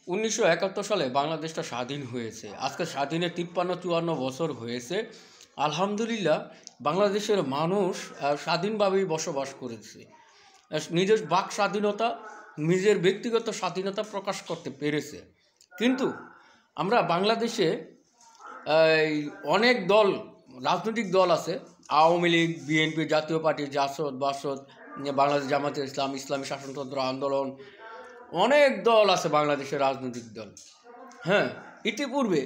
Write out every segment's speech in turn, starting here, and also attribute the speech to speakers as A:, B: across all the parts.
A: 1971 সালে বাংলাদেশটা স্বাধীন হয়েছে। আজকে স্বাধীনের 53-54 বছর হয়েছে। আলহামদুলিল্লাহ বাংলাদেশের মানুষ স্বাধীনভাবেই বসবাস করেছে। নিজের বাক স্বাধীনতা, নিজের ব্যক্তিগত স্বাধীনতা প্রকাশ করতে পেরেছে। কিন্তু আমরা বাংলাদেশে অনেক দল, রাজনৈতিক দল আছে, আওয়ামী লীগ, বিএনপি, জাতীয় পার্টি, জাসদ, বাসদ, বাংলাদেশ জামাতে ইসলাম, ইসলামী শাসনতন্ত্র আন্দোলন, অনেক দল আছে বাংলাদেশের রাজনৈতিক দল। হ্যাঁ, ইতিপূর্বে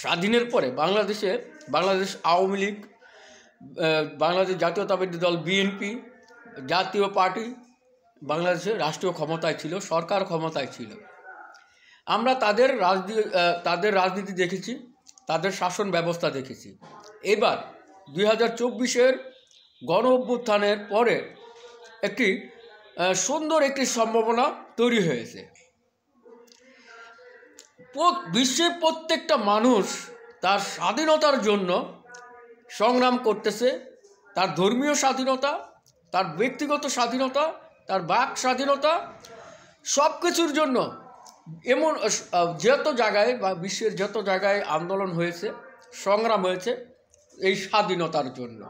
A: স্বাধীনের পরে বাংলাদেশ আওয়ামী লীগ, বাংলাদেশ জাতীয়তাবাদী দল বিএনপি, জাতীয় পার্টি বাংলাদেশের রাষ্ট্রীয় ক্ষমতায় ছিল, সরকার ক্ষমতায় ছিল। আমরা তাদের রাজনীতি দেখেছি, তাদের শাসন ব্যবস্থা দেখেছি। এবার 2024-এর গণ অভ্যুত্থানের পরে একটি সুন্দর একটি সম্ভাবনা তৈরি হয়েছে। বিশ্বের প্রত্যেকটা মানুষ তার স্বাধীনতার জন্য সংগ্রাম করতেছে। তার ধর্মীয় স্বাধীনতা, তার ব্যক্তিগত স্বাধীনতা, তার বাক স্বাধীনতা, সব কিছুর জন্য এমন যত জায়গায় বা বিশ্বের যত জায়গায় আন্দোলন হয়েছে, সংগ্রাম হয়েছে এই স্বাধীনতার জন্য।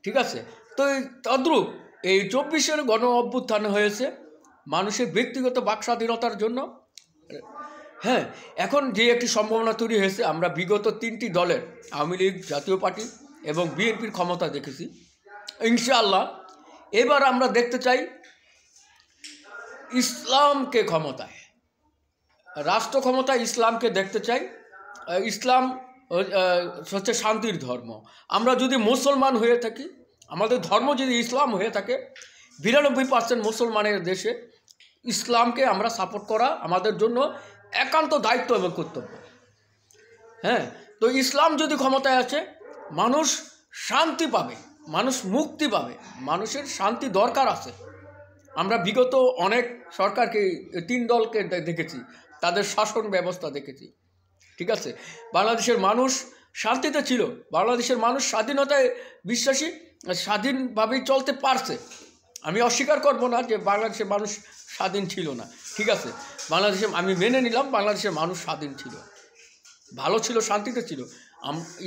A: ঠিক আছে, তো তদ্রূপ এই 24-এর গণ অভ্যুত্থান হয়েছে মানুষের ব্যক্তিগত বাক স্বাধীনতার জন্য। হ্যাঁ, এখন যে একটি সম্ভাবনা তৈরি হয়েছে, আমরা বিগত 3টি দলের আওয়ামী লীগ, জাতীয় পার্টি এবং বিএনপির ক্ষমতা দেখেছি। ইনশাআল্লাহ এবার আমরা দেখতে চাই ইসলামকে ক্ষমতায়, রাষ্ট্র ক্ষমতায় ইসলামকে দেখতে চাই। ইসলাম হচ্ছে শান্তির ধর্ম। আমরা যদি মুসলমান হয়ে থাকি, আমাদের ধর্ম যদি ইসলাম হয়ে থাকে, 92% মুসলমানের দেশে ইসলামকে আমরা সাপোর্ট করা আমাদের জন্য একান্ত দায়িত্ব এবং কর্তব্য। হ্যাঁ, তো ইসলাম যদি ক্ষমতায় আছে, মানুষ শান্তি পাবে, মানুষ মুক্তি পাবে, মানুষের শান্তি দরকার আছে। আমরা বিগত অনেক সরকারকে, 3 দলকে দেখেছি, তাদের শাসন ব্যবস্থা দেখেছি। ঠিক আছে, বাংলাদেশের মানুষ শান্তিতে ছিল, বাংলাদেশের মানুষ স্বাধীনতায় বিশ্বাসী, স্বাধীনভাবেই চলতে পারছে। আমি অস্বীকার করব না যে বাংলাদেশের মানুষ স্বাধীন ছিল না। ঠিক আছে, আমি মেনে নিলাম বাংলাদেশের মানুষ স্বাধীন ছিল, ভালো ছিল, শান্তিতে ছিল।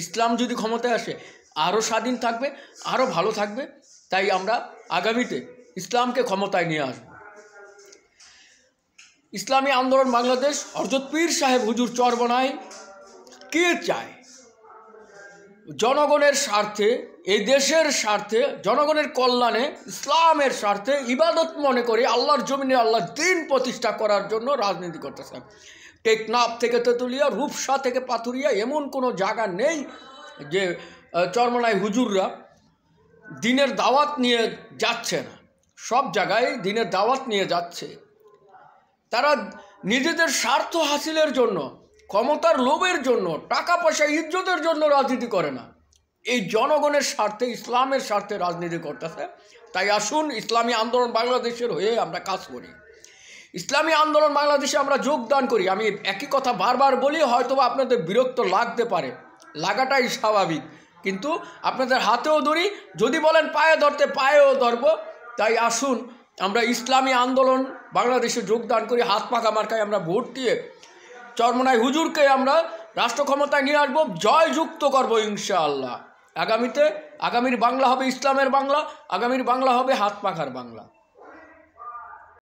A: ইসলাম যদি ক্ষমতায় আসে আরও স্বাধীন থাকবে, আরও ভালো থাকবে। তাই আমরা আগামীতে ইসলামকে ক্ষমতায় নিয়ে আসব। ইসলামী আন্দোলন বাংলাদেশ, হযরত পীর সাহেব হুজুর চরমনাই কে চায়? জনগণের স্বার্থে, এই দেশের স্বার্থে, জনগণের কল্যাণে, ইসলামের স্বার্থে, ইবাদত মনে করে আল্লাহর জমিনে আল্লাহর দ্বীন প্রতিষ্ঠা করার জন্য রাজনীতি করতেছে। টেকনাফ থেকে তেঁতুলিয়া, রূপসা থেকে পাথুরিয়া, এমন কোনো জায়গা নেই যে চরমনাই হুজুররা দ্বীনের দাওয়াত নিয়ে যাচ্ছে না। সব জায়গায় দ্বীনের দাওয়াত নিয়ে যাচ্ছে। তারা নিজেদের স্বার্থ হাসিলের জন্য, ক্ষমতার লোভের জন্য, টাকা পয়সা ইজ্জতের জন্য রাজনীতি করে না, এই জনগণের স্বার্থে, ইসলামের স্বার্থে রাজনীতি করতেছে। তাই আসুন ইসলামী আন্দোলন বাংলাদেশের হয়ে আমরা কাজ করি, ইসলামী আন্দোলন বাংলাদেশে আমরা যোগদান করি। আমি একই কথা বারবার বলি, হয়তো আপনাদের বিরক্ত লাগতে পারে, লাগাটাই স্বাভাবিক, কিন্তু আপনাদের হাতেও ধরি, যদি বলেন পায়ে ধরতে পায়েও ধরবো। তাই আসুন আমরা ইসলামী আন্দোলন বাংলাদেশে যোগদান করি, হাত পাখা মার্কায় আমরা ভোট দিয়ে চরমনাই হুজুরকে আমরা রাষ্ট্র ক্ষমতায় নিয়ে আসবো, জয়যুক্ত করবো ইনশাআল্লাহ। আগামীর বাংলা হবে ইসলামের বাংলা, আগামীর বাংলা হবে হাত পাখার বাংলা।